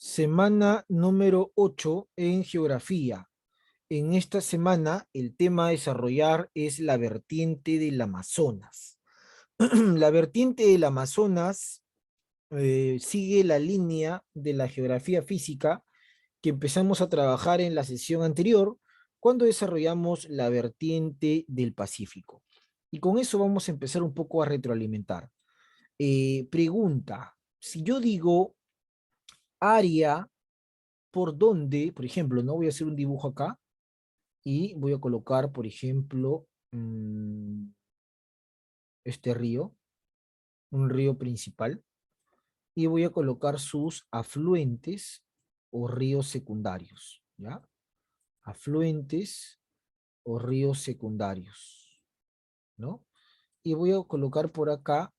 Semana número 8 en geografía. En esta semana el tema a desarrollar es la vertiente del Amazonas. La vertiente del Amazonas sigue la línea de la geografía física que empezamos a trabajar en la sesión anterior cuando desarrollamos la vertiente del Pacífico. Y con eso vamos a empezar un poco a retroalimentar. Pregunta, si yo digo área por donde, por ejemplo, no voy a hacer un dibujo acá y voy a colocar, por ejemplo, este río, un río principal, y voy a colocar sus afluentes o ríos secundarios, ¿ya? Afluentes o ríos secundarios, ¿no? Y voy a colocar por acá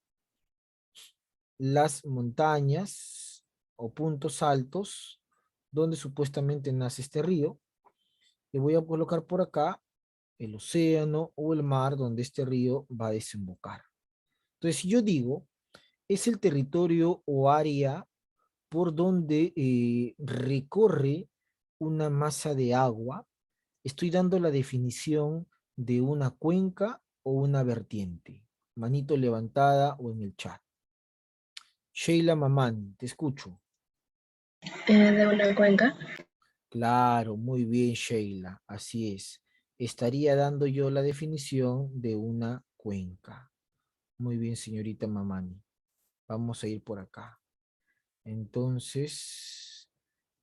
las montañas o puntos altos donde supuestamente nace este río, y voy a colocar por acá el océano o el mar donde este río va a desembocar. Entonces, si yo digo, es el territorio o área por donde recorre una masa de agua, estoy dando la definición de una cuenca o una vertiente. Manito levantada o en el chat. Sheila Mamani, te escucho. De una cuenca. Claro, muy bien, Sheila, así es. Estaría dando yo la definición de una cuenca. Muy bien, señorita Mamani. Vamos a ir por acá. Entonces,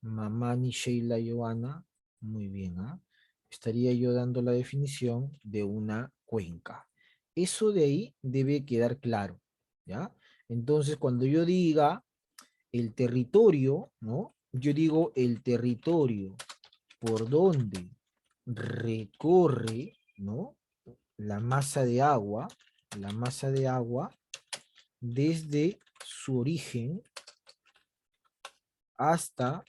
Mamani, Sheila, Joana, muy bien, ¿ah? Estaría yo dando la definición de una cuenca. Eso de ahí debe quedar claro, ¿ya? Entonces, cuando yo diga el territorio, ¿no? Yo digo el territorio por donde recorre, ¿no? La masa de agua desde su origen hasta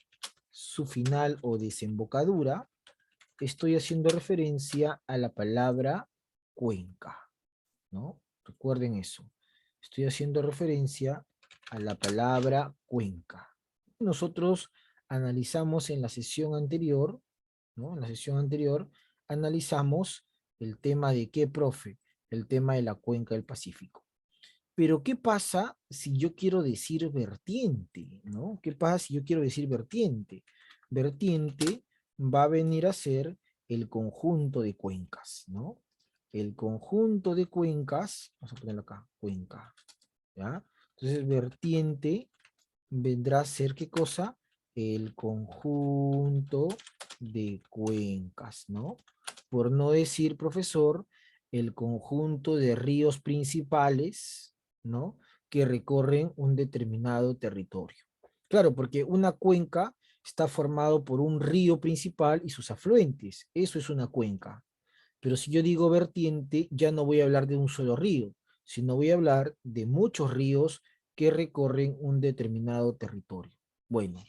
su final o desembocadura, estoy haciendo referencia a la palabra cuenca, ¿no? Recuerden eso. Estoy haciendo referencia a la palabra cuenca. Nosotros analizamos en la sesión anterior, ¿no? En la sesión anterior analizamos el tema de qué, profe, el tema de la cuenca del Pacífico. Pero ¿qué pasa si yo quiero decir vertiente, ¿no? ¿Qué pasa si yo quiero decir vertiente? Vertiente va a venir a ser el conjunto de cuencas, ¿no? El conjunto de cuencas, vamos a ponerlo acá, cuenca, ¿ya? Entonces, vertiente vendrá a ser, ¿qué cosa? El conjunto de cuencas, ¿no? Por no decir, profesor, el conjunto de ríos principales, ¿no? Que recorren un determinado territorio. Claro, porque una cuenca está formado por un río principal y sus afluentes. Eso es una cuenca. Pero si yo digo vertiente, ya no voy a hablar de un solo río, sino voy a hablar de muchos ríos que recorren un determinado territorio. Bueno,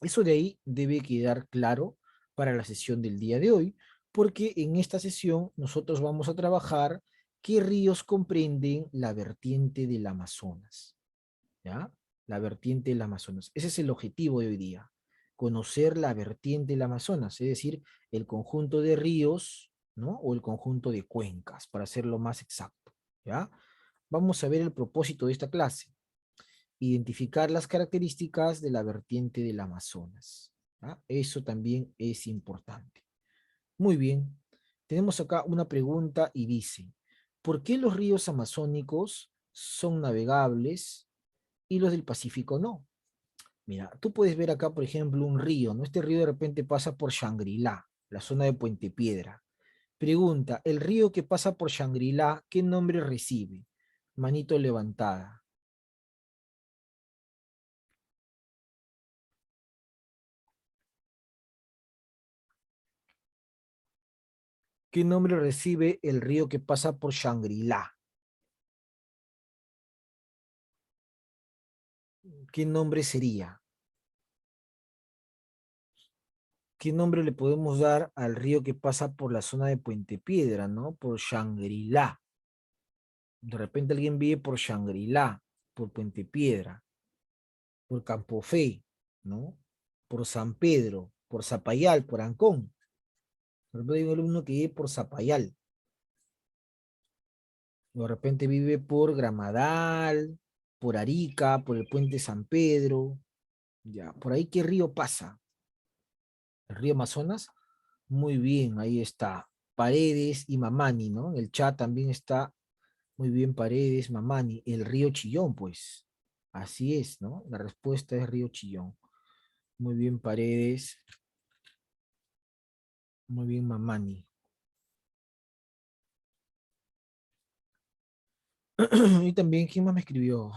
eso de ahí debe quedar claro para la sesión del día de hoy, porque en esta sesión nosotros vamos a trabajar qué ríos comprenden la vertiente del Amazonas, ¿ya? La vertiente del Amazonas. Ese es el objetivo de hoy día, conocer la vertiente del Amazonas, es decir, el conjunto de ríos, ¿no? O el conjunto de cuencas, para hacerlo más exacto, ¿ya? Vamos a ver el propósito de esta clase. Identificar las características de la vertiente del Amazonas, ¿ya? Eso también es importante. Muy bien. Tenemos acá una pregunta y dice, ¿por qué los ríos amazónicos son navegables y los del Pacífico no? Mira, tú puedes ver acá, por ejemplo, un río, ¿no? Este río de repente pasa por Shangri-La, la zona de Puente Piedra. Pregunta, ¿el río que pasa por Shangri-La, qué nombre recibe? Manito levantada. ¿Qué nombre recibe el río que pasa por Shangri-La? ¿Qué nombre sería? ¿Qué nombre le podemos dar al río que pasa por la zona de Puente Piedra, ¿no? Por Shangri-La. De repente alguien vive por Shangri-La, por Puente Piedra, por Campo Fe, ¿no? por San Pedro, por Zapayal, por Ancón. De repente hay un alumno que vive por Zapayal. De repente vive por Gramadal, por Arica, por el puente San Pedro. Ya, por ahí, ¿qué río pasa? ¿El río Amazonas? Muy bien, ahí está. Paredes y Mamani, ¿no? En el chat también está muy bien Paredes, Mamani. El río Chillón, pues. Así es, ¿no? La respuesta es río Chillón. Muy bien Paredes. Muy bien Mamani. Y también, ¿quién más me escribió?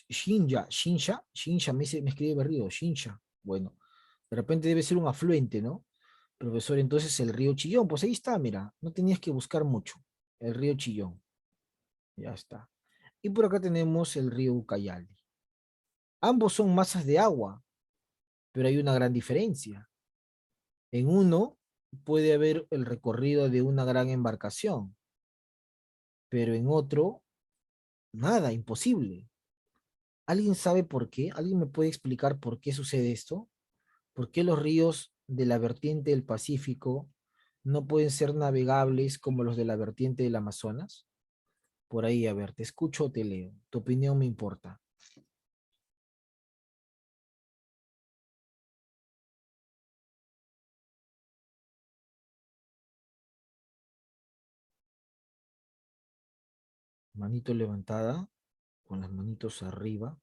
Shinja me escribe Berrío, Shinja. Bueno, de repente debe ser un afluente, ¿no? Profesor, entonces el río Chillón, pues ahí está, mira, no tenías que buscar mucho. El río Chillón, ya está. Y por acá tenemos el río Ucayali. Ambos son masas de agua, pero hay una gran diferencia. En uno puede haber el recorrido de una gran embarcación, pero en otro, nada, imposible. ¿Alguien sabe por qué? ¿Alguien me puede explicar por qué sucede esto? ¿Por qué los ríos de la vertiente del Pacífico no pueden ser navegables como los de la vertiente del Amazonas? Por ahí, a ver, te escucho o te leo. Tu opinión me importa. Manito levantada, con las manitos arriba.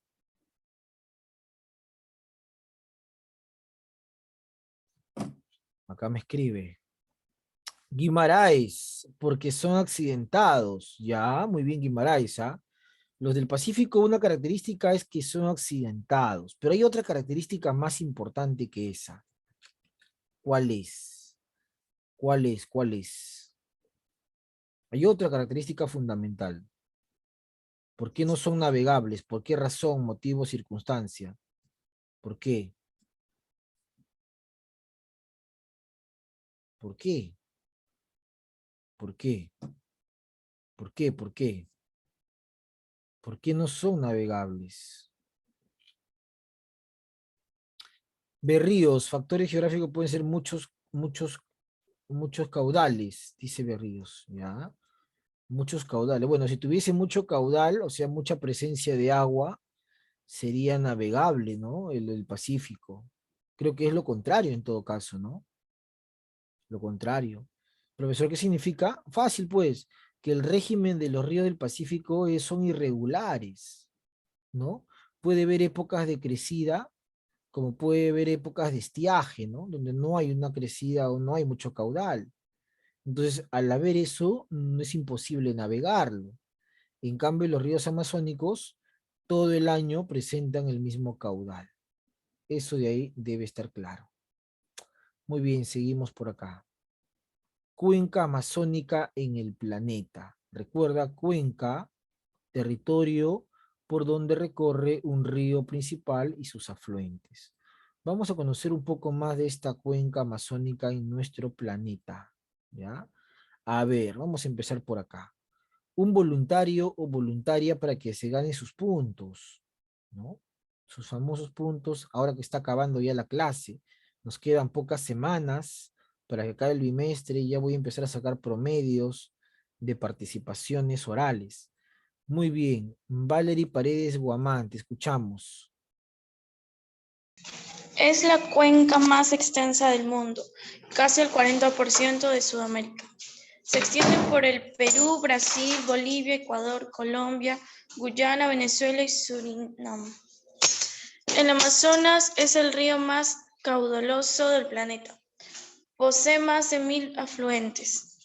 Acá me escribe. Guimarães, porque son accidentados. Ya, muy bien, Guimarães, ¿ah? Los del Pacífico, una característica es que son accidentados, pero hay otra característica más importante que esa. ¿Cuál es? ¿Cuál es? ¿Cuál es? Hay otra característica fundamental. ¿Por qué no son navegables? ¿Por qué razón, motivo, circunstancia? ¿Por qué? ¿Por qué? ¿Por qué? ¿Por qué? ¿Por qué? ¿Por qué no son navegables? Berríos, factores geográficos pueden ser muchos caudales, dice Berríos, ¿ya? Muchos caudales. Bueno, si tuviese mucho caudal, o sea, mucha presencia de agua, sería navegable, ¿no? El Pacífico. Creo que es lo contrario en todo caso, ¿no? Lo contrario. Profesor, ¿qué significa? Fácil, pues, que el régimen de los ríos del Pacífico son irregulares, ¿no? Puede haber épocas de crecida, como puede haber épocas de estiaje, ¿no? Donde no hay una crecida o no hay mucho caudal. Entonces, al haber eso, no es imposible navegarlo. En cambio, los ríos amazónicos todo el año presentan el mismo caudal. Eso de ahí debe estar claro. Muy bien, seguimos por acá. Cuenca amazónica en el planeta. Recuerda, cuenca, territorio por donde recorre un río principal y sus afluentes. Vamos a conocer un poco más de esta cuenca amazónica en nuestro planeta. ¿Ya? A ver, vamos a empezar por acá. Un voluntario o voluntaria para que se gane sus puntos, ¿no? Sus famosos puntos, ahora que está acabando ya la clase, nos quedan pocas semanas para que acabe el bimestre y ya voy a empezar a sacar promedios de participaciones orales. Muy bien, Valerie Paredes Guamán, te escuchamos. Es la cuenca más extensa del mundo, casi el 40% de Sudamérica. Se extiende por el Perú, Brasil, Bolivia, Ecuador, Colombia, Guyana, Venezuela y Surinam. El Amazonas es el río más caudaloso del planeta. Posee más de 1000 afluentes.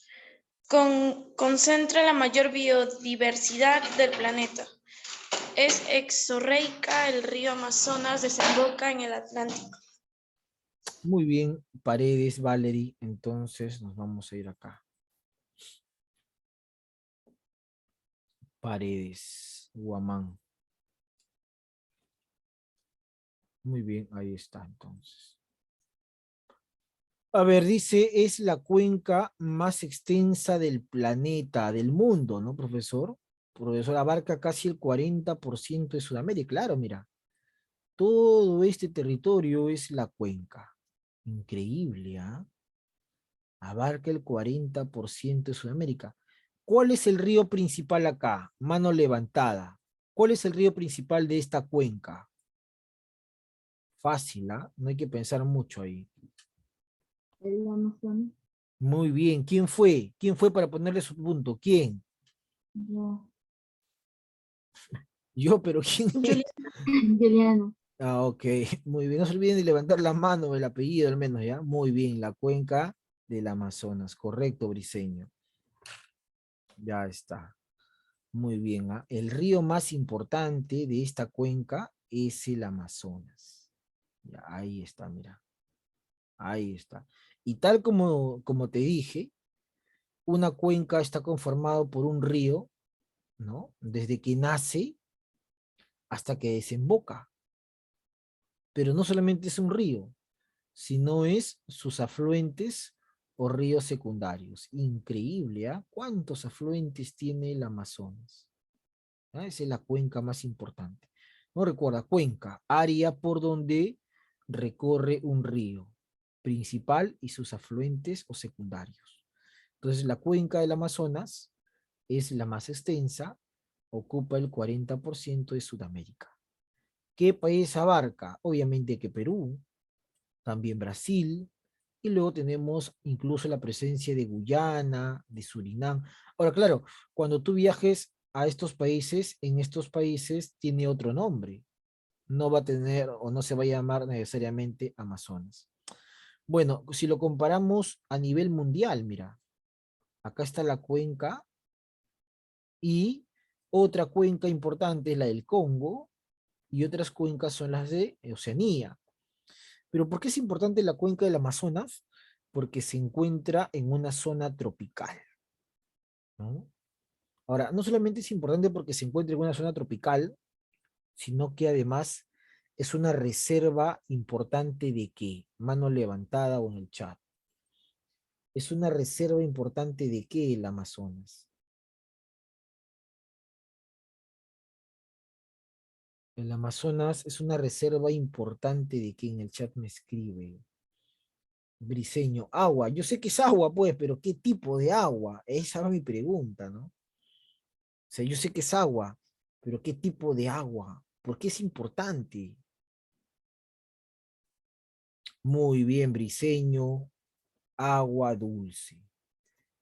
Concentra la mayor biodiversidad del planeta. Es exorreica, el río Amazonas desemboca en el Atlántico. Muy bien, Paredes, Valerie, entonces nos vamos a ir acá. Paredes, Guamán. Muy bien, ahí está entonces. A ver, dice, es la cuenca más extensa del planeta, del mundo, ¿no, profesor? Profesor, abarca casi el 40% de Sudamérica. Claro, mira. Todo este territorio es la cuenca. Increíble, ¿ah? Abarca el 40% de Sudamérica. ¿Cuál es el río principal acá? Mano levantada. ¿Cuál es el río principal de esta cuenca? Fácil, ¿ah? No hay que pensar mucho ahí. El Amazonas. Muy bien. ¿Quién fue? ¿Quién fue para ponerle su punto? ¿Quién? Yo. Yo, pero ¿quién es? Juliana. Juliana. Ah, ok. Muy bien. No se olviden de levantar la mano, el apellido al menos, ¿ya? Muy bien. La cuenca del Amazonas. Correcto, Briseño. Ya está. Muy bien, ¿ah? El río más importante de esta cuenca es el Amazonas. Ya, ahí está, mira. Ahí está. Y tal como te dije, una cuenca está conformado por un río, ¿no? Desde que nace hasta que desemboca. Pero no solamente es un río, sino es sus afluentes o ríos secundarios. Increíble, ¿ah? ¿Cuántos afluentes tiene el Amazonas? ¿Ah? Esa es la cuenca más importante. No recuerda, cuenca, área por donde recorre un río principal y sus afluentes o secundarios. Entonces, la cuenca del Amazonas es la más extensa, ocupa el 40% de Sudamérica. ¿Qué país abarca? Obviamente que Perú, también Brasil, y luego tenemos incluso la presencia de Guyana, de Surinam. Ahora, claro, cuando tú viajes a estos países, en estos países tiene otro nombre. No va a tener o no se va a llamar necesariamente Amazonas. Bueno, si lo comparamos a nivel mundial, mira, acá está la cuenca y otra cuenca importante es la del Congo y otras cuencas son las de Oceanía. Pero ¿por qué es importante la cuenca del Amazonas? Porque se encuentra en una zona tropical, ¿no? Ahora, no solamente es importante porque se encuentra en una zona tropical, sino que además es una reserva importante de qué, mano levantada o en el chat. Es una reserva importante de qué el Amazonas. El Amazonas es una reserva importante de qué en el chat me escribe. Briseño, agua. Yo sé que es agua, pues, pero ¿qué tipo de agua? Esa es mi pregunta, ¿no? O sea, yo sé que es agua, pero ¿qué tipo de agua? ¿Por qué es importante? Muy bien, Briseño, agua dulce.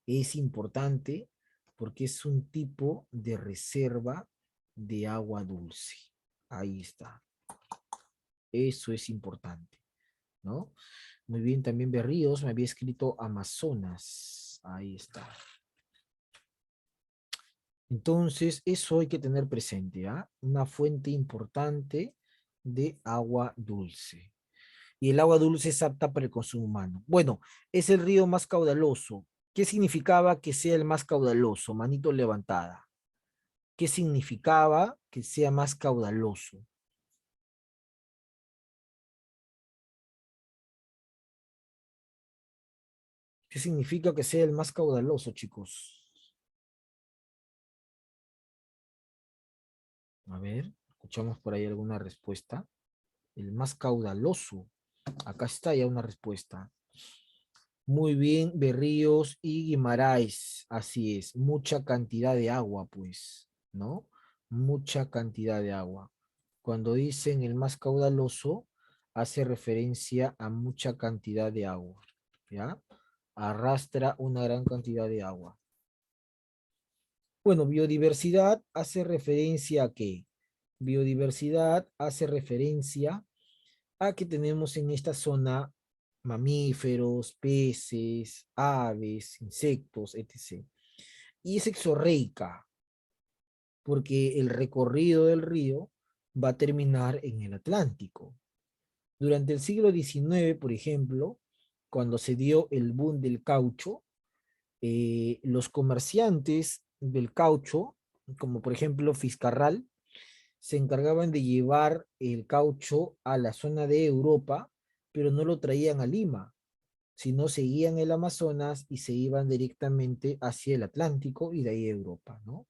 Es importante porque es un tipo de reserva de agua dulce. Ahí está. Eso es importante, ¿no? Muy bien, también Berríos me había escrito Amazonas. Ahí está. Entonces, eso hay que tener presente, ¿ah? Una fuente importante de agua dulce. Y el agua dulce es apta para el consumo humano. Bueno, es el río más caudaloso. ¿Qué significaba que sea el más caudaloso? Manito levantada. ¿Qué significaba que sea más caudaloso? ¿Qué significa que sea el más caudaloso, chicos? A ver, escuchamos por ahí alguna respuesta. El más caudaloso. Acá está ya una respuesta. Muy bien, Berríos y Guimarães. Así es, mucha cantidad de agua, pues, ¿no? Mucha cantidad de agua. Cuando dicen el más caudaloso, hace referencia a mucha cantidad de agua, ¿ya? Arrastra una gran cantidad de agua. Bueno, biodiversidad hace referencia a qué? Biodiversidad hace referencia a que tenemos en esta zona mamíferos, peces, aves, insectos, etc. Y es exorreica, porque el recorrido del río va a terminar en el Atlántico. Durante el siglo XIX, por ejemplo, cuando se dio el boom del caucho, los comerciantes del caucho, como por ejemplo Fiscarral, se encargaban de llevar el caucho a la zona de Europa, pero no lo traían a Lima, sino seguían el Amazonas y se iban directamente hacia el Atlántico y de ahí a Europa, ¿no?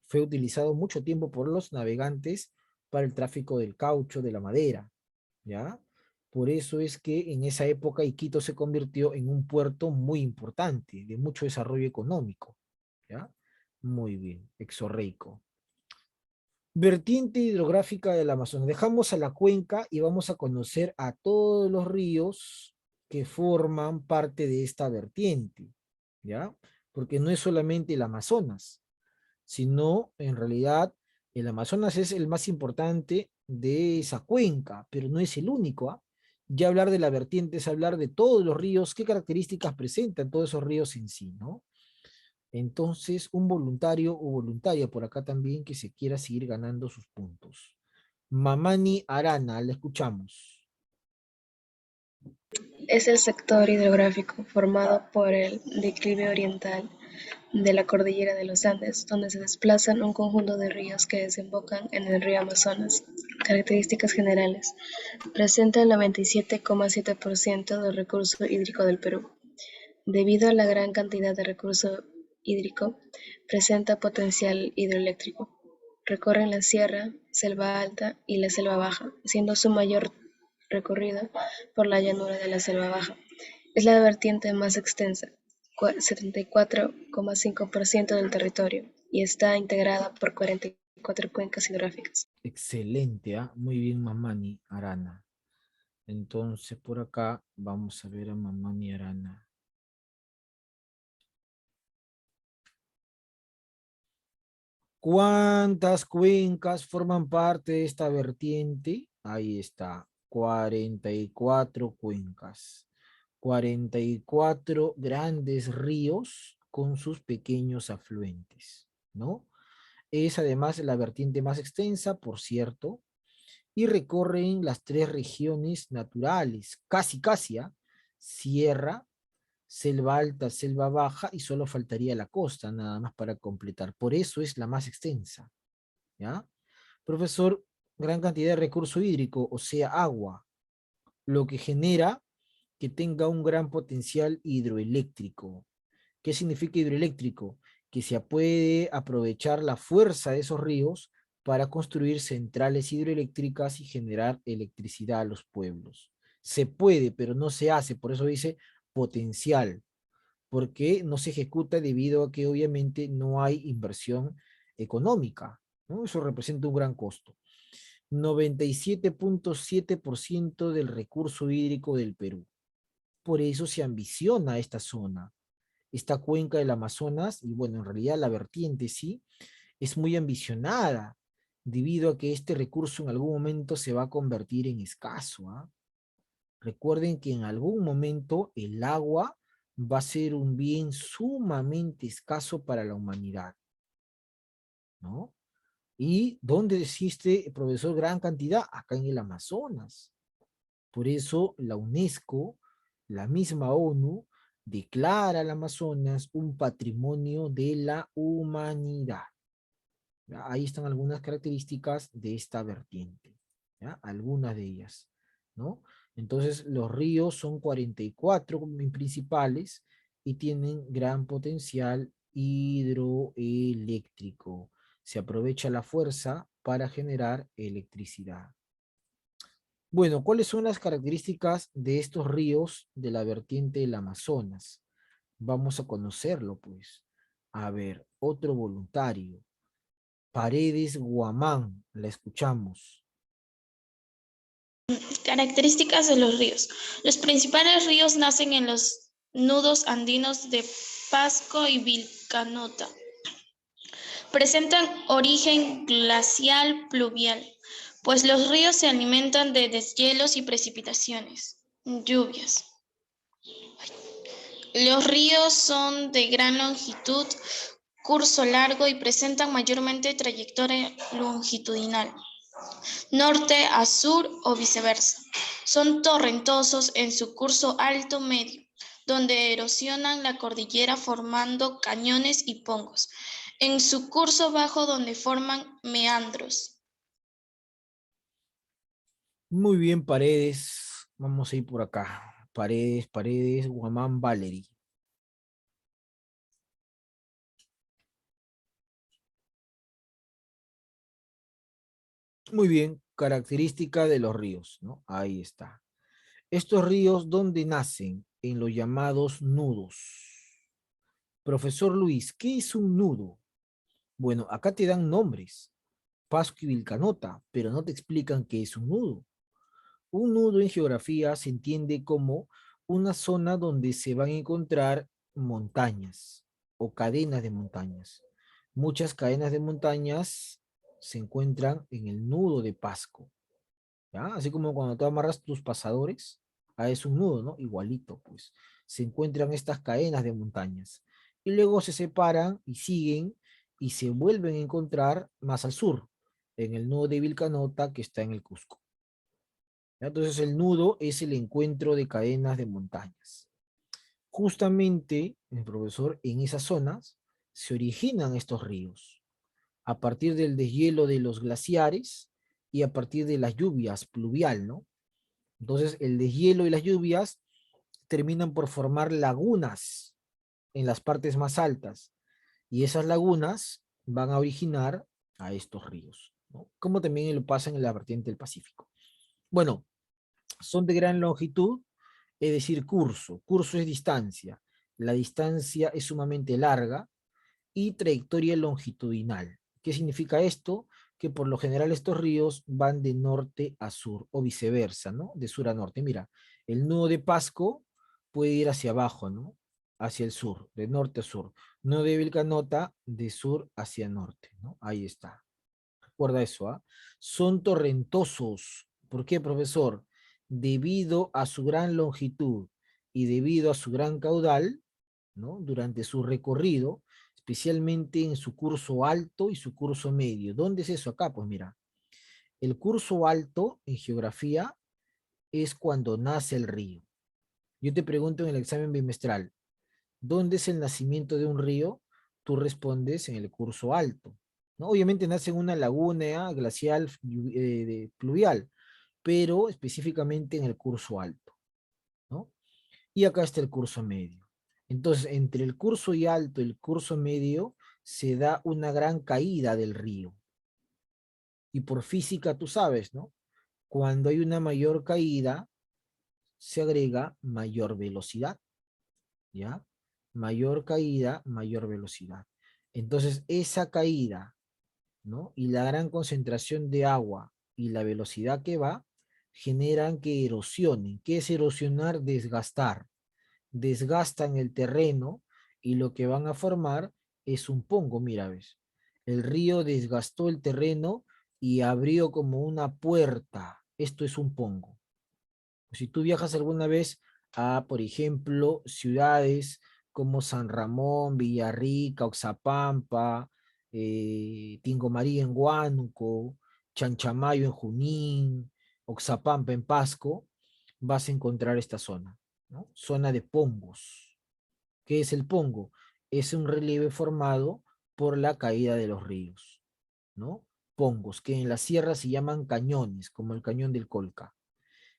Fue utilizado mucho tiempo por los navegantes para el tráfico del caucho, de la madera, ¿ya? Por eso es que en esa época Iquitos se convirtió en un puerto muy importante, de mucho desarrollo económico, ¿ya? Muy bien, exorreico. Vertiente hidrográfica del Amazonas. Dejamos a la cuenca y vamos a conocer a todos los ríos que forman parte de esta vertiente, ¿ya? Porque no es solamente el Amazonas, sino en realidad el Amazonas es el más importante de esa cuenca, pero no es el único, ¿ah? Ya hablar de la vertiente es hablar de todos los ríos, qué características presentan todos esos ríos en sí, ¿no? Entonces, un voluntario o voluntaria por acá también que se quiera seguir ganando sus puntos. Mamani Arana, la escuchamos. Es el sector hidrográfico formado por el declive oriental de la cordillera de los Andes, donde se desplazan un conjunto de ríos que desembocan en el río Amazonas. Características generales. Presenta el 97,7% del recurso hídrico del Perú. Debido a la gran cantidad de recurso hídrico, presenta potencial hidroeléctrico. Recorren la sierra, selva alta y la selva baja, siendo su mayor recorrido por la llanura de la selva baja. Es la vertiente más extensa, 74,5% del territorio, y está integrada por 44 cuencas hidrográficas. Excelente, ¿ah? Muy bien, Mamani Arana. Entonces, por acá vamos a ver a Mamani Arana. ¿Cuántas cuencas forman parte de esta vertiente? Ahí está, 44 cuencas. 44 grandes ríos con sus pequeños afluentes, ¿no? Es además la vertiente más extensa, por cierto, y recorren las tres regiones naturales, casi, ¿ah? Sierra, selva alta, selva baja, y solo faltaría la costa, nada más para completar. Por eso es la más extensa, ¿ya? Profesor, gran cantidad de recurso hídrico, o sea, agua, lo que genera que tenga un gran potencial hidroeléctrico. ¿Qué significa hidroeléctrico? Que se puede aprovechar la fuerza de esos ríos para construir centrales hidroeléctricas y generar electricidad a los pueblos. Se puede, pero no se hace, por eso dice potencial, porque no se ejecuta debido a que obviamente no hay inversión económica, ¿no? Eso representa un gran costo. 97,7% del recurso hídrico del Perú. Por eso se ambiciona esta zona, esta cuenca del Amazonas, y bueno, en realidad la vertiente sí, es muy ambicionada, debido a que este recurso en algún momento se va a convertir en escaso, ¿ah? Recuerden que en algún momento el agua va a ser un bien sumamente escaso para la humanidad, ¿no? ¿Y dónde existe, profesor, gran cantidad? Acá en el Amazonas. Por eso la UNESCO, la misma ONU, declara al Amazonas un patrimonio de la humanidad. ¿Ya? Ahí están algunas características de esta vertiente, ¿ya? Algunas de ellas, ¿no? Entonces, los ríos son 44 principales y tienen gran potencial hidroeléctrico. Se aprovecha la fuerza para generar electricidad. Bueno, ¿cuáles son las características de estos ríos de la vertiente del Amazonas? Vamos a conocerlo, pues. A ver, otro voluntario. Paredes Guamán, la escuchamos. Características de los ríos. Los principales ríos nacen en los nudos andinos de Pasco y Vilcanota. Presentan origen glacial pluvial, pues los ríos se alimentan de deshielos y precipitaciones, lluvias. Los ríos son de gran longitud, curso largo y presentan mayormente trayectoria longitudinal, norte a sur o viceversa. Son torrentosos en su curso alto-medio, donde erosionan la cordillera formando cañones y pongos. En su curso bajo, donde forman meandros. Muy bien, Paredes. Vamos a ir por acá. Paredes, Guamán, Valery. Muy bien, característica de los ríos, ¿no? Ahí está. Estos ríos, ¿dónde nacen? En los llamados nudos. Profesor Luis, ¿qué es un nudo? Bueno, acá te dan nombres, Pasco y Vilcanota, pero no te explican qué es un nudo. Un nudo en geografía se entiende como una zona donde se van a encontrar montañas o cadenas de montañas. Muchas cadenas de montañas se encuentran en el nudo de Pasco, ¿ya? Así como cuando tú amarras tus pasadores, es un nudo, ¿no? Igualito, pues. Se encuentran estas cadenas de montañas y luego se separan y siguen y se vuelven a encontrar más al sur, en el nudo de Vilcanota que está en el Cusco. ¿Ya? Entonces el nudo es el encuentro de cadenas de montañas. Justamente, el profesor, en esas zonas se originan estos ríos, a partir del deshielo de los glaciares y a partir de las lluvias pluvial, ¿no? Entonces el deshielo y las lluvias terminan por formar lagunas en las partes más altas y esas lagunas van a originar a estos ríos, ¿no? Como también lo pasa en la vertiente del Pacífico. Bueno, son de gran longitud, es decir, curso. Curso es distancia. La distancia es sumamente larga y trayectoria longitudinal. ¿Qué significa esto? Que por lo general estos ríos van de norte a sur o viceversa, ¿no? De sur a norte. Mira, el nudo de Pasco puede ir hacia abajo, ¿no? Hacia el sur, de norte a sur. Nudo de Vilcanota, de sur hacia norte, ¿no? Ahí está. Recuerda eso, ¿ah? Son torrentosos. ¿Por qué, profesor? Debido a su gran longitud y debido a su gran caudal, ¿no? Durante su recorrido, especialmente en su curso alto y su curso medio. ¿Dónde es eso acá? Pues mira, el curso alto en geografía es cuando nace el río. Yo te pregunto en el examen bimestral, ¿dónde es el nacimiento de un río? Tú respondes en el curso alto, ¿no? Obviamente nace en una laguna glacial pluvial, pero específicamente en el curso alto, ¿no? Y acá está el curso medio. Entonces, entre el curso y alto y el curso medio se da una gran caída del río. Y por física tú sabes, ¿no? Cuando hay una mayor caída, se agrega mayor velocidad, ¿ya? Mayor caída, mayor velocidad. Entonces, esa caída, ¿no? Y la gran concentración de agua y la velocidad que va, generan que erosionen. ¿Qué es erosionar? Desgastar. Desgastan el terreno y lo que van a formar es un pongo, mira, ves. El río desgastó el terreno y abrió como una puerta. Esto es un pongo. Si tú viajas alguna vez a, por ejemplo, ciudades como San Ramón, Villarrica, Oxapampa, Tingomaría en Huánuco, Chanchamayo en Junín, Oxapampa en Pasco, vas a encontrar esta zona, ¿no? Zona de pongos. ¿Qué es el pongo? Es un relieve formado por la caída de los ríos, ¿no? Pongos, que en la sierra se llaman cañones, como el cañón del Colca.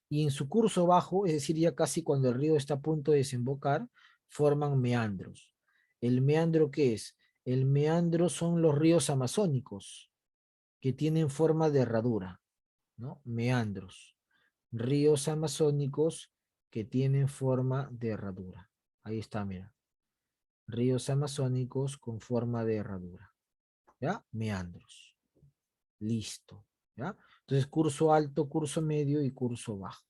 Y en su curso bajo, es decir, ya casi cuando el río está a punto de desembocar, forman meandros. ¿El meandro qué es? El meandro son los ríos amazónicos, que tienen forma de herradura, ¿no? Meandros. Ríos amazónicos que tienen forma de herradura. Ahí está, mira. Ríos amazónicos con forma de herradura. ¿Ya? Meandros. Listo. ¿Ya? Entonces, curso alto, curso medio y curso bajo,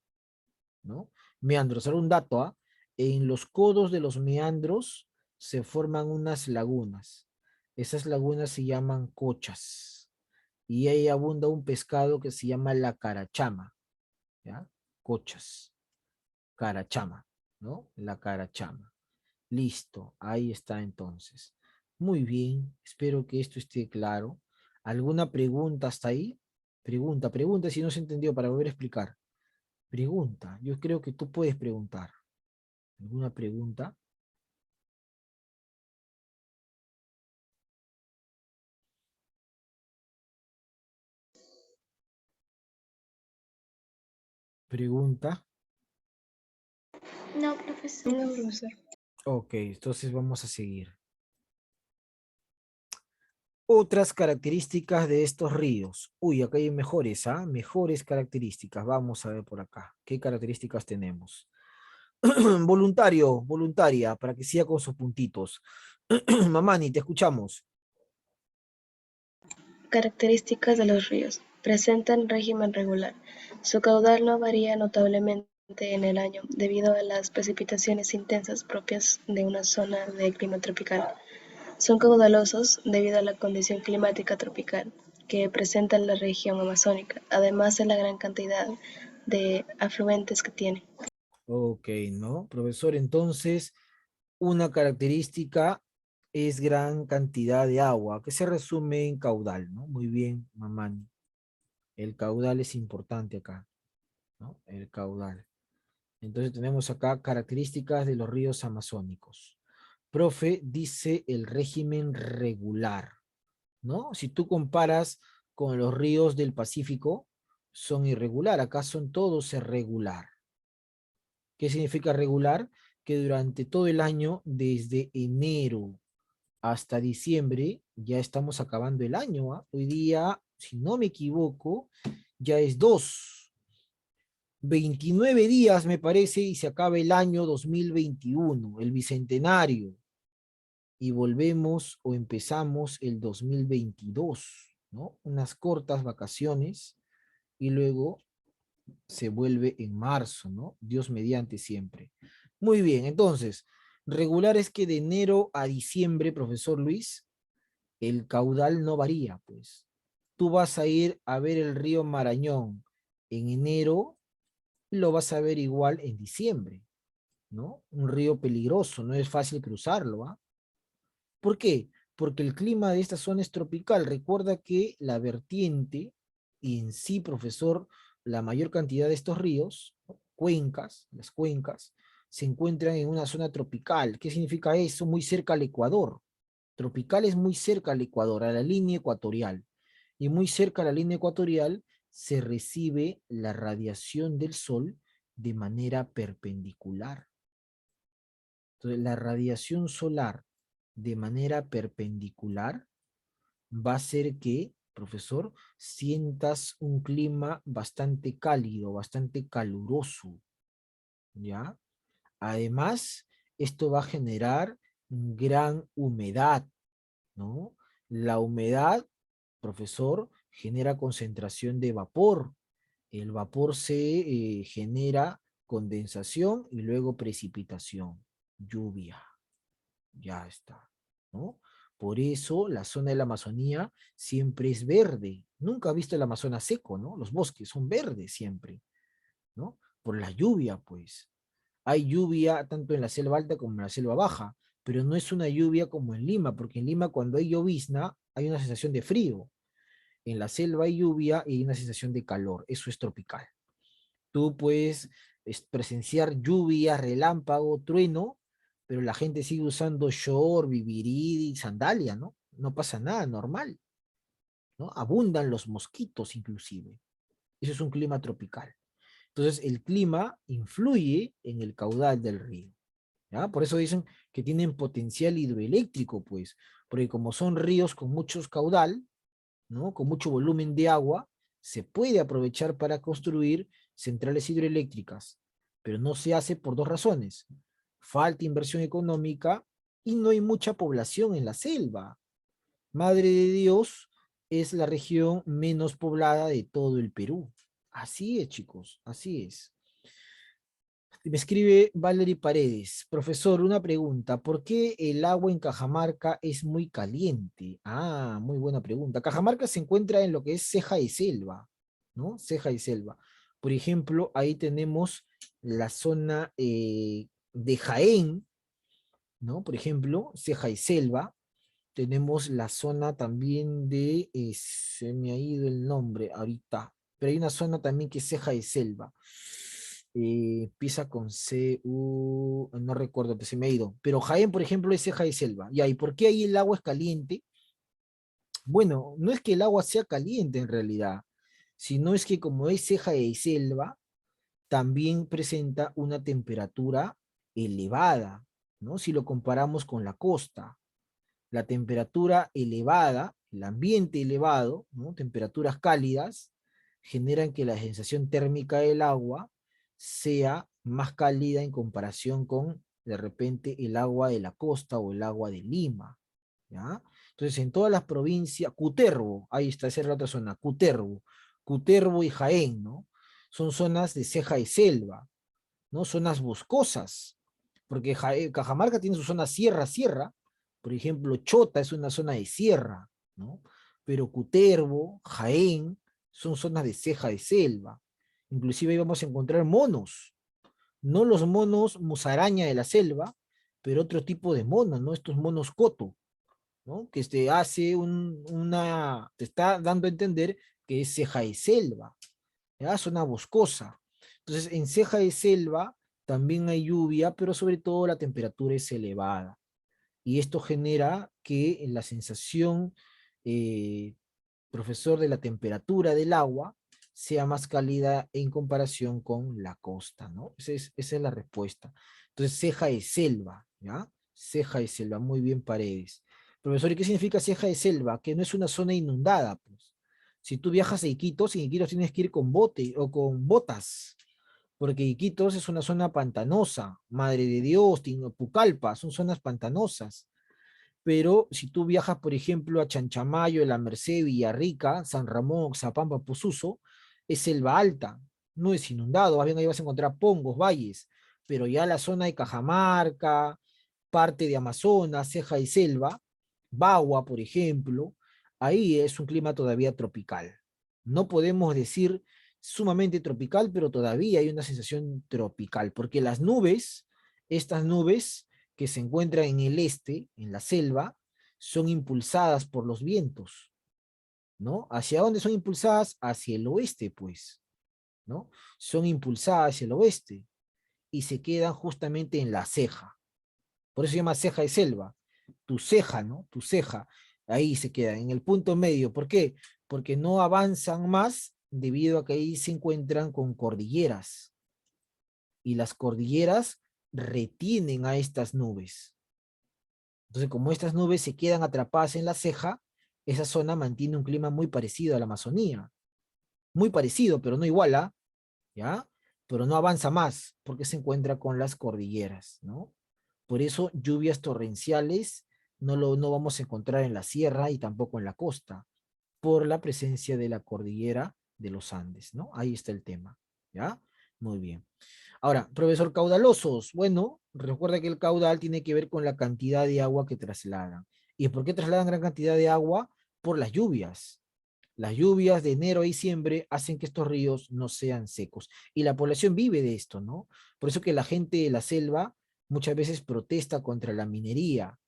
¿no? Meandros. Ahora un dato, ¿ah? En los codos de los meandros se forman unas lagunas. Esas lagunas se llaman cochas. Y ahí abunda un pescado que se llama la carachama, ¿ya? Cochas. Carachama, ¿no? La carachama. Listo, ahí está entonces. Muy bien, espero que esto esté claro. ¿Alguna pregunta hasta ahí? Pregunta si no se entendió para volver a explicar. Pregunta, yo creo que tú puedes preguntar. ¿Alguna pregunta? Pregunta. No, profesor. No, profesor. Ok, entonces vamos a seguir. Otras características de estos ríos. Uy, acá hay mejores, ¿ah? Mejores características. Vamos a ver por acá. ¿Qué características tenemos? Voluntario, voluntaria, para que siga con sus puntitos. Mamani, te escuchamos. Características de los ríos. Presentan régimen regular. Su caudal no varía notablemente en el año debido a las precipitaciones intensas propias de una zona de clima tropical. Son caudalosos debido a la condición climática tropical que presenta la región amazónica, además de la gran cantidad de afluentes que tiene. Ok, ¿no? Profesor, entonces, una característica es gran cantidad de agua, que se resume en caudal, ¿no? Muy bien, Mamani. El caudal es importante acá, ¿no? El caudal. Entonces tenemos acá características de los ríos amazónicos. Profe, dice el régimen regular, ¿no? Si tú comparas con los ríos del Pacífico, son irregular, acá son todos irregular. ¿Qué significa regular? Que durante todo el año, desde enero hasta diciembre, ya estamos acabando el año, ¿ah? Hoy día, si no me equivoco, ya es 29 días me parece y se acaba el año 2021, el bicentenario, y volvemos o empezamos el 2022, ¿no? Unas cortas vacaciones y luego se vuelve en marzo, ¿no? Dios mediante siempre. Muy bien, entonces, regular es que de enero a diciembre, profesor Luis, el caudal no varía, pues. Tú vas a ir a ver el río Marañón en enero, lo vas a ver igual en diciembre, ¿no? Un río peligroso, no es fácil cruzarlo, ¿ah? ¿Por qué? Porque el clima de esta zona es tropical. Recuerda que la vertiente y en sí, profesor, la mayor cantidad de estos ríos, ¿no? Cuencas, las cuencas, se encuentran en una zona tropical. ¿Qué significa eso? Muy cerca al Ecuador. Tropical es muy cerca al Ecuador, a la línea ecuatorial. Y muy cerca a la línea ecuatorial se recibe la radiación del sol de manera perpendicular. Entonces, la radiación solar de manera perpendicular va a hacer que, profesor, sientas un clima bastante cálido, bastante caluroso, ¿ya? Además, esto va a generar gran humedad, ¿no? La humedad, profesor, genera concentración de vapor. El vapor se genera condensación y luego precipitación, lluvia. Ya está, ¿no? Por eso la zona de la Amazonía siempre es verde. Nunca ha visto el Amazonas seco, ¿no? Los bosques son verdes siempre, ¿no? Por la lluvia, pues. Hay lluvia tanto en la selva alta como en la selva baja, pero no es una lluvia como en Lima, porque en Lima cuando hay llovizna hay una sensación de frío. En la selva hay lluvia y hay una sensación de calor. Eso es tropical. Tú puedes presenciar lluvia, relámpago, trueno, pero la gente sigue usando short, vivirí y sandalia, ¿no? No pasa nada, normal, ¿no? Abundan los mosquitos inclusive. Eso es un clima tropical. Entonces, el clima influye en el caudal del río, ¿ya? Por eso dicen que tienen potencial hidroeléctrico, pues, porque como son ríos con mucho caudal, ¿no? Con mucho volumen de agua, se puede aprovechar para construir centrales hidroeléctricas, pero no se hace por dos razones. Falta inversión económica y no hay mucha población en la selva. Madre de Dios es la región menos poblada de todo el Perú. Así es, chicos, así es. Me escribe Valerie Paredes. Profesor, una pregunta. ¿Por qué el agua en Cajamarca es muy caliente? Ah, muy buena pregunta. Cajamarca se encuentra en lo que es ceja de selva, ¿no? Ceja de selva. Por ejemplo, ahí tenemos la zona de Jaén, ¿no? Por ejemplo, ceja de selva. Tenemos la zona también de, se me ha ido el nombre ahorita, pero hay una zona también que es ceja de selva. Empieza con C, U, no recuerdo, que se me ha ido. Pero Jaén, por ejemplo, es ceja de selva. Ya, ¿y por qué ahí el agua es caliente? Bueno, no es que el agua sea caliente en realidad, sino es que como es ceja de selva, también presenta una temperatura elevada, ¿no? Si lo comparamos con la costa. La temperatura elevada el ambiente elevado, ¿no? Temperaturas cálidas, generan que la sensación térmica del agua sea más cálida en comparación con, de repente, el agua de la costa o el agua de Lima, ¿ya? Entonces, en todas las provincias, Cutervo, ahí está, esa es la otra zona, Cutervo y Jaén, ¿no? Son zonas de ceja y selva, ¿no? Zonas boscosas, porque Cajamarca tiene su zona sierra, por ejemplo, Chota es una zona de sierra, ¿no? Pero Cutervo, Jaén, son zonas de ceja de selva. Inclusive ahí vamos a encontrar monos, no los monos musaraña de la selva, pero otro tipo de monos, ¿no? Estos monos coto, ¿no? Que te está dando a entender que es ceja de selva, ¿ya? Zona boscosa. Entonces, en ceja de selva también hay lluvia, pero sobre todo la temperatura es elevada. Y esto genera que la sensación, eh, profesor, de la temperatura del agua sea más cálida en comparación con la costa, ¿no? Esa es la respuesta. Entonces, ceja de selva, ¿ya? Ceja de selva, muy bien, Paredes. Profesor, ¿y qué significa ceja de selva? Que no es una zona inundada, pues. Si tú viajas a Iquitos, en Iquitos tienes que ir con bote o con botas, porque Iquitos es una zona pantanosa, Madre de Dios, Pucallpa, son zonas pantanosas. Pero si tú viajas, por ejemplo, a Chanchamayo, La Merced, Villarrica, San Ramón, Oxapampa, Posuso, es selva alta, no es inundado, más bien ahí vas a encontrar pongos, valles, pero ya la zona de Cajamarca, parte de Amazonas, Ceja y Selva, Bagua, por ejemplo, ahí es un clima todavía tropical. No podemos decir sumamente tropical, pero todavía hay una sensación tropical, porque las nubes, estas nubes que se encuentran en el este, en la selva, son impulsadas por los vientos, ¿no? ¿Hacia dónde son impulsadas? Hacia el oeste, pues, ¿no? Son impulsadas hacia el oeste y se quedan justamente en la ceja. Por eso se llama ceja de selva. Tu ceja, ¿no? Tu ceja, ahí se queda, en el punto medio. ¿Por qué? Porque no avanzan más debido a que ahí se encuentran con cordilleras. Y las cordilleras retienen a estas nubes. Entonces, como estas nubes se quedan atrapadas en la ceja, esa zona mantiene un clima muy parecido a la Amazonía. Muy parecido, pero no igual, ¿ah? ¿Ya? Pero no avanza más, porque se encuentra con las cordilleras, ¿no? Por eso, lluvias torrenciales no vamos a encontrar en la sierra y tampoco en la costa, por la presencia de la cordillera de los Andes, ¿no? Ahí está el tema, ¿ya? Muy bien. Ahora, profesor, caudalosos. Bueno, recuerda que el caudal tiene que ver con la cantidad de agua que trasladan. ¿Y por qué trasladan gran cantidad de agua? Por las lluvias. Las lluvias de enero a diciembre hacen que estos ríos no sean secos. Y la población vive de esto, ¿no? Por eso que la gente de la selva muchas veces protesta contra la minería,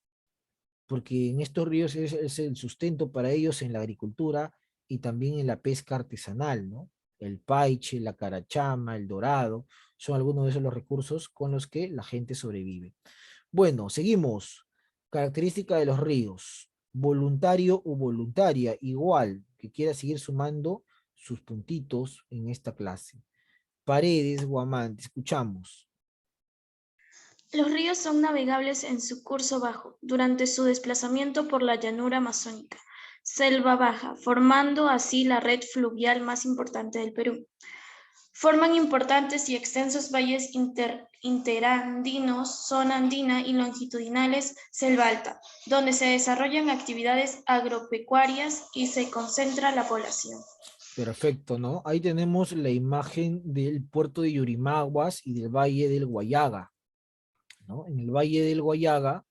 porque en estos ríos es el sustento para ellos en la agricultura y también en la pesca artesanal, ¿no? El paiche, la carachama, el dorado, son algunos de esos los recursos con los que la gente sobrevive. Bueno, seguimos. Característica de los ríos. Voluntario o voluntaria, igual, que quiera seguir sumando sus puntitos en esta clase. Paredes, Guamán, te escuchamos. Los ríos son navegables en su curso bajo, durante su desplazamiento por la llanura amazónica, selva baja, formando así la red fluvial más importante del Perú. Forman importantes y extensos valles interandinos, zona andina y longitudinales, selva alta, donde se desarrollan actividades agropecuarias y se concentra la población. Perfecto, ¿no? Ahí tenemos la imagen del puerto de Yurimaguas y del valle del Guayaga, ¿no? En el valle del Guayaga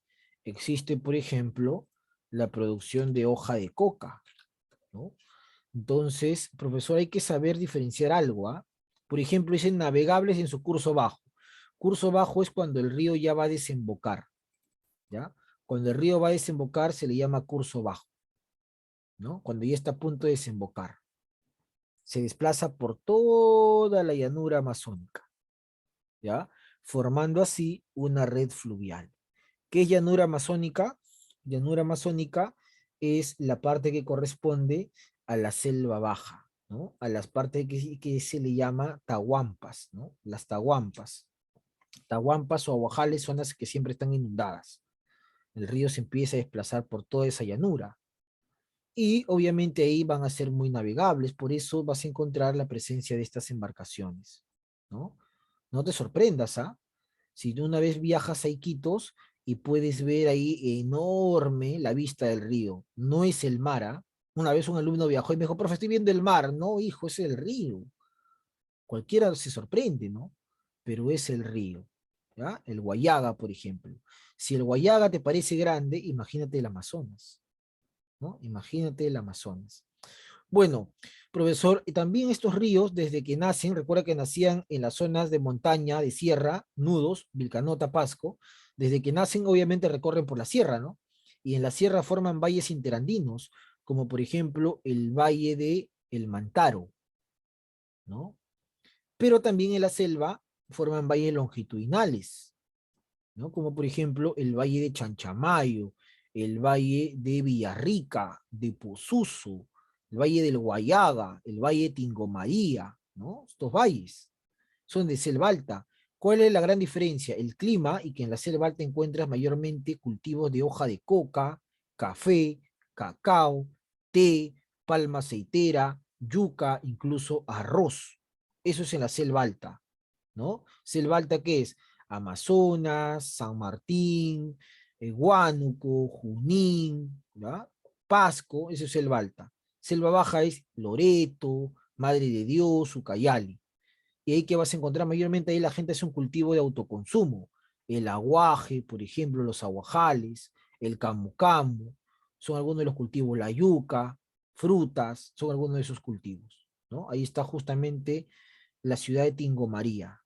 existe, por ejemplo, la producción de hoja de coca, ¿no? Entonces, profesor, hay que saber diferenciar algo, ¿ah? Por ejemplo, dicen navegables en su curso bajo. Curso bajo es cuando el río ya va a desembocar, ¿ya? Cuando el río va a desembocar se le llama curso bajo, ¿no? Cuando ya está a punto de desembocar. Se desplaza por toda la llanura amazónica, ¿ya? Formando así una red fluvial. ¿Qué es llanura amazónica? Llanura amazónica es la parte que corresponde a la selva baja, ¿no? A las partes que se le llama tahuampas, ¿no? Las tahuampas. Tahuampas o aguajales son las que siempre están inundadas. El río se empieza a desplazar por toda esa llanura. Y obviamente ahí van a ser muy navegables, por eso vas a encontrar la presencia de estas embarcaciones, ¿no? No te sorprendas, ¿ah? Si tú una vez viajas a Iquitos y puedes ver ahí enorme la vista del río, no es el mar, ¿ah? Una vez un alumno viajó y me dijo, profe, estoy viendo el mar. No, hijo, es el río. Cualquiera se sorprende, ¿no? Pero es el río, ¿ya? El Guayaga, por ejemplo. Si el Guayaga te parece grande, imagínate el Amazonas, ¿no? Imagínate el Amazonas. Bueno, profesor, y también estos ríos, desde que nacen, recuerda que nacían en las zonas de montaña, de sierra, nudos, Vilcanota, Pasco, desde que nacen obviamente recorren por la sierra, ¿no? Y en la sierra forman valles interandinos, como por ejemplo el valle de El Mantaro, ¿no? Pero también en la selva forman valles longitudinales, ¿no? Como por ejemplo el valle de Chanchamayo, el valle de Villarrica, de Posuso, el valle del Guayaga, el valle de Tingomaría, ¿no? Estos valles son de selva alta. ¿Cuál es la gran diferencia? El clima, y que en la selva alta encuentras mayormente cultivos de hoja de coca, café, cacao, té, palma aceitera, yuca, incluso arroz. Eso es en la selva alta, ¿no? Selva alta, ¿qué es? Amazonas, San Martín, Huánuco, Junín, ¿ya? Pasco, eso es selva alta. Selva baja es Loreto, Madre de Dios, Ucayali. Y ahí que vas a encontrar mayormente ahí la gente hace un cultivo de autoconsumo. El aguaje, por ejemplo, los aguajales, el camu camu, son algunos de los cultivos, la yuca, frutas, son algunos de esos cultivos, ¿no? Ahí está justamente la ciudad de Tingo María.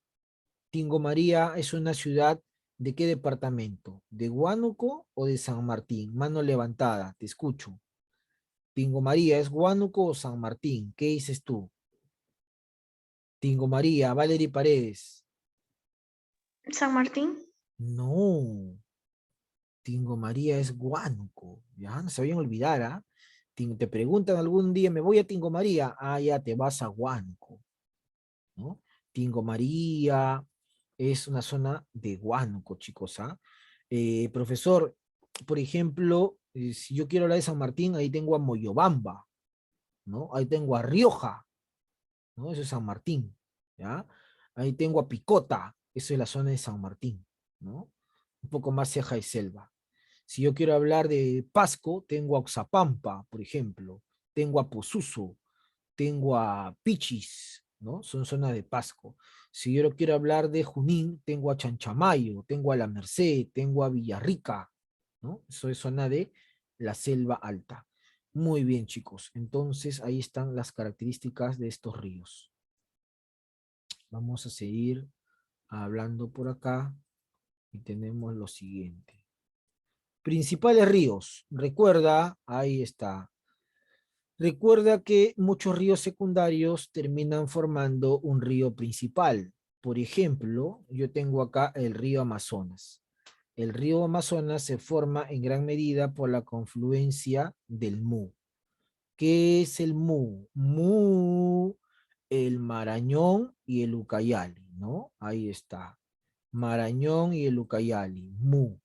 Tingo María es una ciudad ¿de qué departamento? ¿De Huánuco o de San Martín? Mano levantada, te escucho. Tingo María, ¿es Huánuco o San Martín? ¿Qué dices tú? Tingo María, Valerie Paredes. San Martín. No, Tingo María es Huánuco. Ya, no se vayan a olvidar, ¿ah? Te preguntan algún día, ¿me voy a Tingo María? Ah, ya te vas a Huánuco, ¿no? Tingo María es una zona de Huánuco, chicos, ¿ah? Profesor, por ejemplo, si yo quiero hablar de San Martín, ahí tengo a Moyobamba, ¿no? Ahí tengo a Rioja, ¿no? Eso es San Martín, ¿ya? Ahí tengo a Picota, eso es la zona de San Martín, ¿no? Un poco más ceja y selva. Si yo quiero hablar de Pasco, tengo a Oxapampa, por ejemplo, tengo a Posuso, tengo a Pichis, ¿no? Son zonas de Pasco. Si yo quiero hablar de Junín, tengo a Chanchamayo, tengo a La Merced, tengo a Villarrica, ¿no? Eso es zona de la selva alta. Muy bien, chicos. Entonces, ahí están las características de estos ríos. Vamos a seguir hablando por acá y tenemos lo siguiente. Principales ríos. Recuerda, ahí está. Recuerda que muchos ríos secundarios terminan formando un río principal. Por ejemplo, yo tengo acá el río Amazonas. El río Amazonas se forma en gran medida por la confluencia del Mu. ¿Qué es el Mu? Mu, el Marañón y el Ucayali, ¿no? Ahí está. Marañón y el Ucayali, Mu,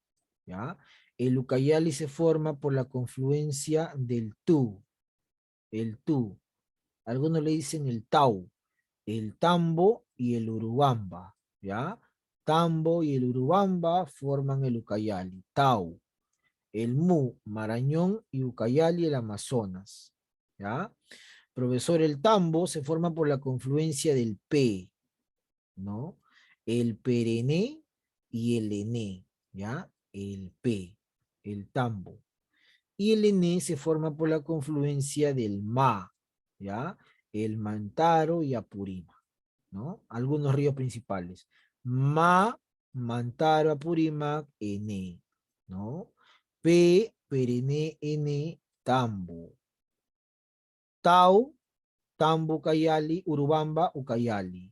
¿ya? El Ucayali se forma por la confluencia del Tu. Algunos le dicen el Tau, el Tambo y el Urubamba, ¿ya? Tambo y el Urubamba forman el Ucayali, Tau. El Mu, Marañón y Ucayali, el Amazonas, ¿ya? Profesor, el Tambo se forma por la confluencia del P, ¿no? El Perené y el Ené, ¿ya? El P, el Tambo. Y el Ené se forma por la confluencia del Ma, ¿ya? El Mantaro y Apurímac, ¿no? Algunos ríos principales. Ma, Mantaro, Apurímac, Ené, ¿no? P, Perené, Ené, Tambo. Tau, Tambo, Ucayali, Urubamba, Ucayali.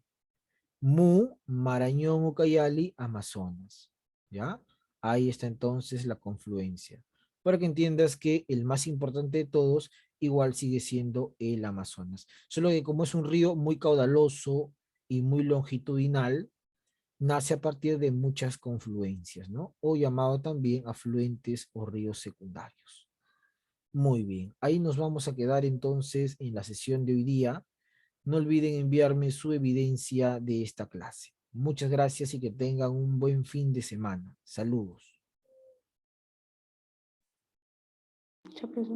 Mu, Marañón, Ucayali, Amazonas. ¿Ya? Ahí está entonces la confluencia. Para que entiendas que el más importante de todos igual sigue siendo el Amazonas. Solo que como es un río muy caudaloso y muy longitudinal, nace a partir de muchas confluencias, ¿no? O llamado también afluentes o ríos secundarios. Muy bien, ahí nos vamos a quedar entonces en la sesión de hoy día. No olviden enviarme su evidencia de esta clase. Muchas gracias y que tengan un buen fin de semana. Saludos. Muchas gracias.